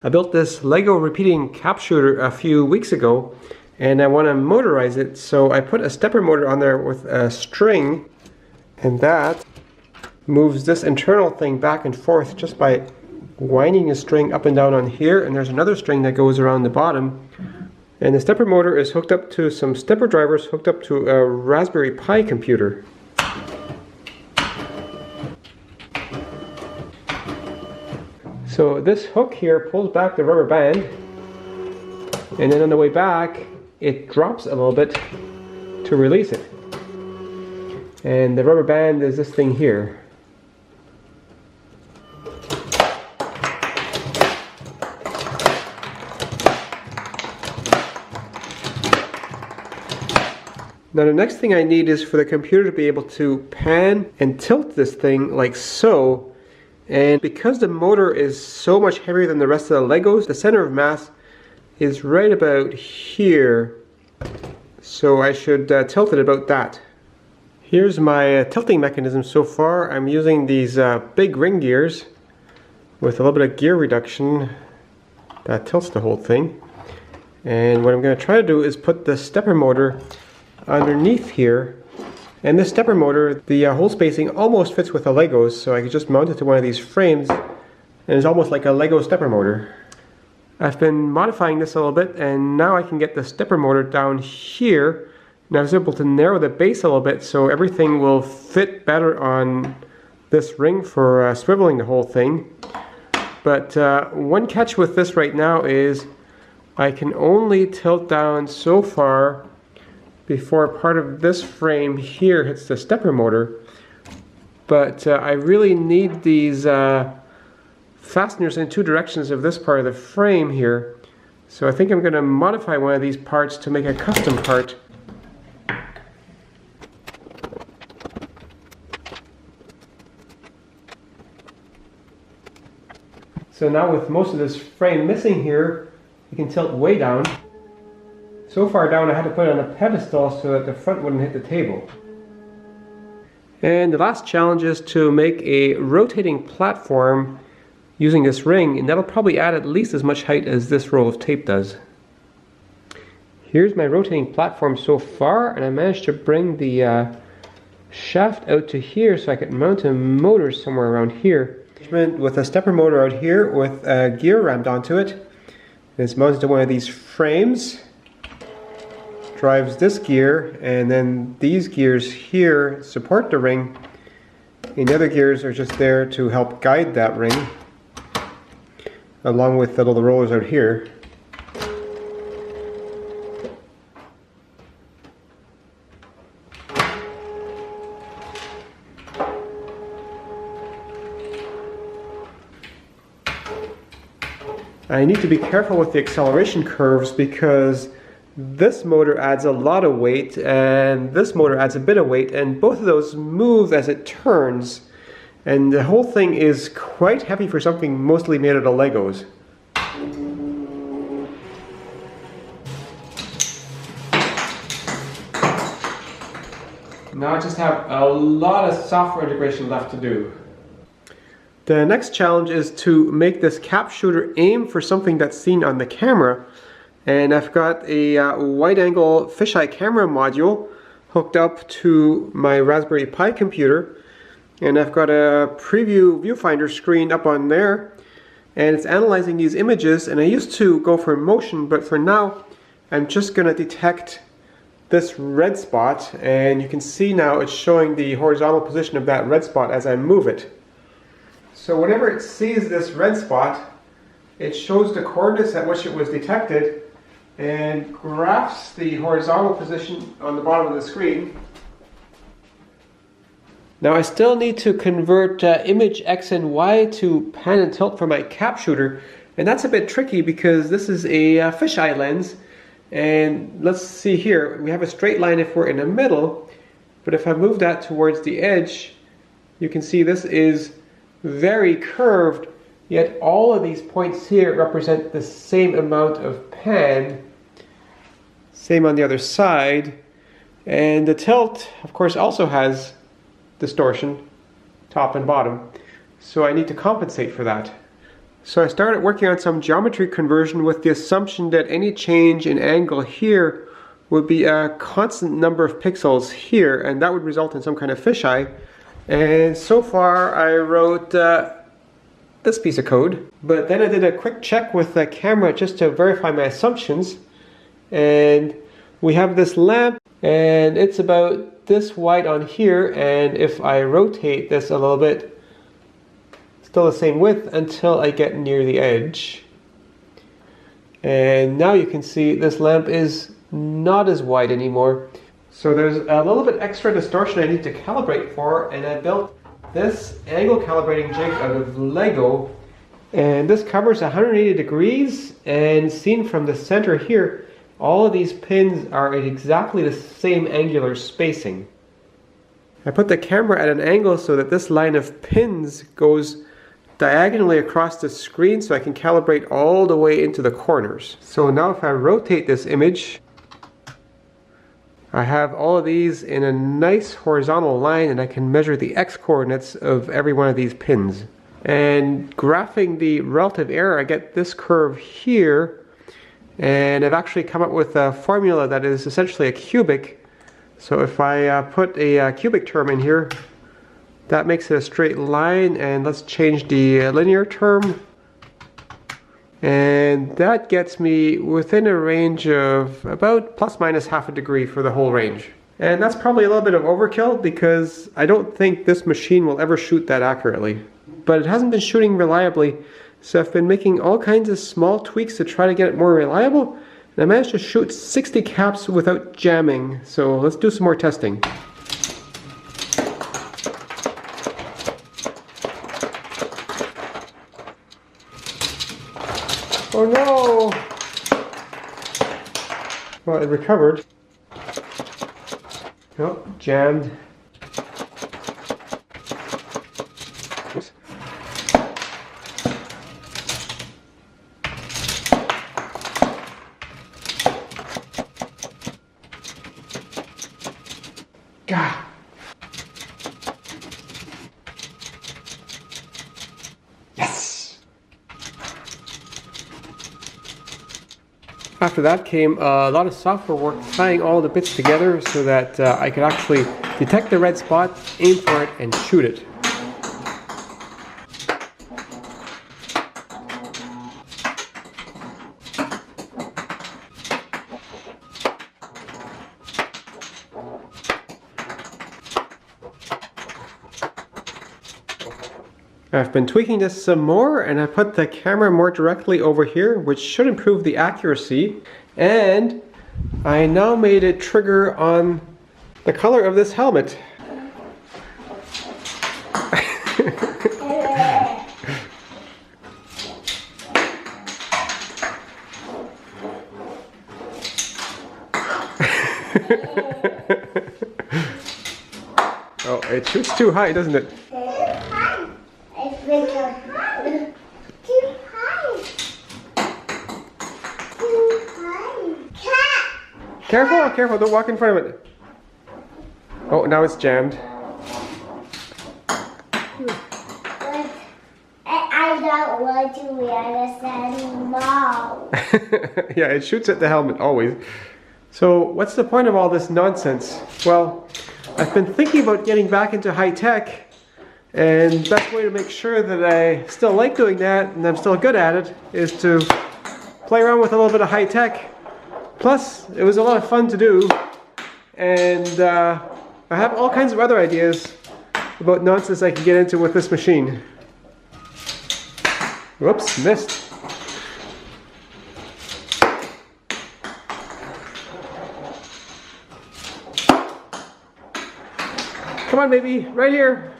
I built this Lego repeating cap shooter a few weeks ago and I want to motorize it, so I put a stepper motor on there with a string, and that moves this internal thing back and forth just by winding a string up and down on here, and there's another string that goes around the bottom. And the stepper motor is hooked up to some stepper drivers hooked up to a Raspberry Pi computer. So this hook here pulls back the rubber band, and then on the way back it drops a little bit to release it. And the rubber band is this thing here. Now the next thing I need is for the computer to be able to pan and tilt this thing like so. And because the motor is so much heavier than the rest of the Legos, the center of mass is right about here. So I should tilt it about that. Here's my tilting mechanism so far. I'm using these big ring gears with a little bit of gear reduction that tilts the whole thing. And what I'm going to try to do is put the stepper motor underneath here. And this stepper motor, the hole spacing almost fits with the Legos, so I could just mount it to one of these frames, and it's almost like a Lego stepper motor. I've been modifying this a little bit, and now I can get the stepper motor down here, and I was able to narrow the base a little bit so everything will fit better on this ring for swiveling the whole thing. But one catch with this right now is I can only tilt down so far before part of this frame here hits the stepper motor. But I really need these fasteners in two directions of this part of the frame here. So I think I'm going to modify one of these parts to make a custom part. So now with most of this frame missing here, you can tilt way down. So far down I had to put it on a pedestal so that the front wouldn't hit the table. And the last challenge is to make a rotating platform using this ring, and that'll probably add at least as much height as this roll of tape does. Here's my rotating platform so far, and I managed to bring the shaft out to here so I could mount a motor somewhere around here. With a stepper motor out here with a gear rammed onto it. It's mounted to one of these frames. Drives this gear, and then these gears here support the ring, and the other gears are just there to help guide that ring, along with the little rollers out here. I need to be careful with the acceleration curves because this motor adds a lot of weight and this motor adds a bit of weight, and both of those move as it turns, and the whole thing is quite heavy for something mostly made out of Legos. Now I just have a lot of software integration left to do. The next challenge is to make this cap shooter aim for something that's seen on the camera. And I've got a wide-angle fisheye camera module hooked up to my Raspberry Pi computer, and I've got a preview viewfinder screen up on there, and it's analyzing these images. And I used to go for motion, but for now I'm just going to detect this red spot, and you can see now it's showing the horizontal position of that red spot as I move it. So whenever it sees this red spot, it shows the coordinates at which it was detected and graphs the horizontal position on the bottom of the screen. Now I still need to convert image X and Y to pan and tilt for my cap shooter, and that's a bit tricky because this is a fisheye lens, and let's see here, we have a straight line if we're in the middle, but if I move that towards the edge, you can see this is very curved, yet all of these points here represent the same amount of pan. Same on the other side. And the tilt, of course, also has distortion, top and bottom. So I need to compensate for that. So I started working on some geometry conversion with the assumption that any change in angle here would be a constant number of pixels here, and that would result in some kind of fisheye. And so far I wrote this piece of code, but then I did a quick check with the camera just to verify my assumptions, and we have this lamp and it's about this wide on here, and if I rotate this a little bit, still the same width until I get near the edge. And now you can see this lamp is not as wide anymore. So there's a little bit extra distortion I need to calibrate for, and I built this angle calibrating jig out of Lego. And this covers 180 degrees, and seen from the center here, all of these pins are at exactly the same angular spacing. I put the camera at an angle so that this line of pins goes diagonally across the screen so I can calibrate all the way into the corners. So now if I rotate this image, I have all of these in a nice horizontal line, and I can measure the x-coordinates of every one of these pins. And graphing the relative error, I get this curve here, and I've actually come up with a formula that is essentially a cubic. So if I put a cubic term in here, that makes it a straight line, and let's change the linear term. And that gets me within a range of about plus minus half a degree for the whole range. And that's probably a little bit of overkill because I don't think this machine will ever shoot that accurately. But it hasn't been shooting reliably, so I've been making all kinds of small tweaks to try to get it more reliable. And I managed to shoot 60 caps without jamming, so let's do some more testing. Oh no! Well, it recovered. Oh, jammed. Oops. Gah! After that came a lot of software work tying all the bits together so that I could actually detect the red spot, aim for it, and shoot it. I've been tweaking this some more, and I put the camera more directly over here, which should improve the accuracy. And I now made it trigger on the color of this helmet. Oh, it shoots too high, doesn't it? Careful, careful, don't walk in front of it. Oh, now it's jammed. I don't want to wear this anymore. Yeah, it shoots at the helmet, always. So, what's the point of all this nonsense? Well, I've been thinking about getting back into high tech, and the best way to make sure that I still like doing that, and I'm still good at it, is to play around with a little bit of high tech. Plus, it was a lot of fun to do, and I have all kinds of other ideas about nonsense I can get into with this machine. Whoops, missed. Come on, baby, right here.